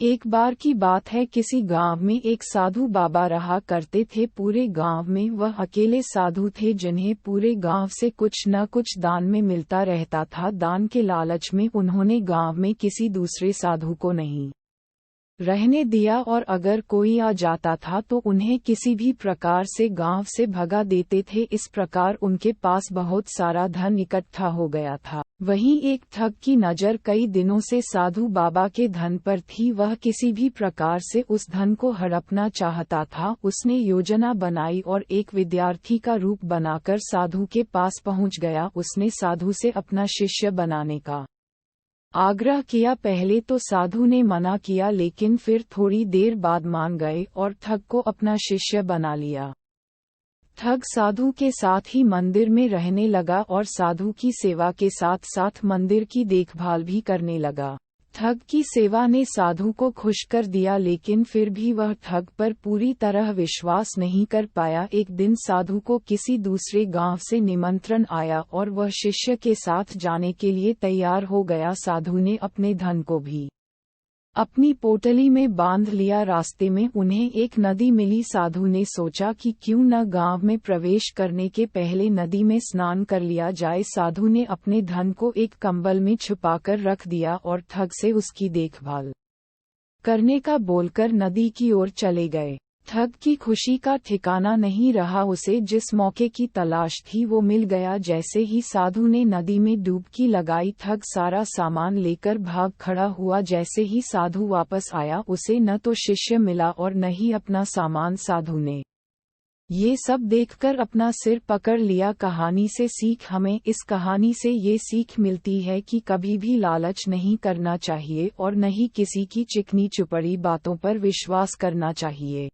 एक बार की बात है, किसी गांव में एक साधु बाबा रहा करते थे। पूरे गांव में वह अकेले साधु थे जिन्हें पूरे गांव से कुछ न कुछ दान में मिलता रहता था। दान के लालच में उन्होंने गांव में किसी दूसरे साधु को नहीं रहने दिया और अगर कोई आ जाता था तो उन्हें किसी भी प्रकार से गांव से भगा देते थे। इस प्रकार उनके पास बहुत सारा धन इकट्ठा हो गया था। वहीं एक ठग की नज़र कई दिनों से साधु बाबा के धन पर थी। वह किसी भी प्रकार से उस धन को हड़पना चाहता था। उसने योजना बनाई और एक विद्यार्थी का रूप बनाकर साधु के पास पहुंच गया। उसने साधु से अपना शिष्य बनाने का आग्रह किया। पहले तो साधु ने मना किया, लेकिन फिर थोड़ी देर बाद मान गए और ठग को अपना शिष्य बना लिया। ठग साधु के साथ ही मंदिर में रहने लगा और साधु की सेवा के साथ साथ मंदिर की देखभाल भी करने लगा। ठग की सेवा ने साधु को खुश कर दिया, लेकिन फिर भी वह ठग पर पूरी तरह विश्वास नहीं कर पाया। एक दिन साधु को किसी दूसरे गांव से निमंत्रण आया और वह शिष्य के साथ जाने के लिए तैयार हो गया। साधु ने अपने धन को भी अपनी पोटली में बांध लिया। रास्ते में उन्हें एक नदी मिली। साधु ने सोचा कि क्यों न गांव में प्रवेश करने के पहले नदी में स्नान कर लिया जाए। साधु ने अपने धन को एक कंबल में छुपाकर रख दिया और ठग से उसकी देखभाल करने का बोलकर नदी की ओर चले गए। ठग की खुशी का ठिकाना नहीं रहा। उसे जिस मौके की तलाश थी वो मिल गया। जैसे ही साधु ने नदी में डुबकी लगाई, ठग सारा सामान लेकर भाग खड़ा हुआ। जैसे ही साधु वापस आया, उसे न तो शिष्य मिला और न ही अपना सामान। साधु ने ये सब देखकर अपना सिर पकड़ लिया। कहानी से सीख। हमें इस कहानी से ये सीख मिलती है कि कभी भी लालच नहीं करना चाहिए और न ही किसी की चिकनी चुपड़ी बातों पर विश्वास करना चाहिए।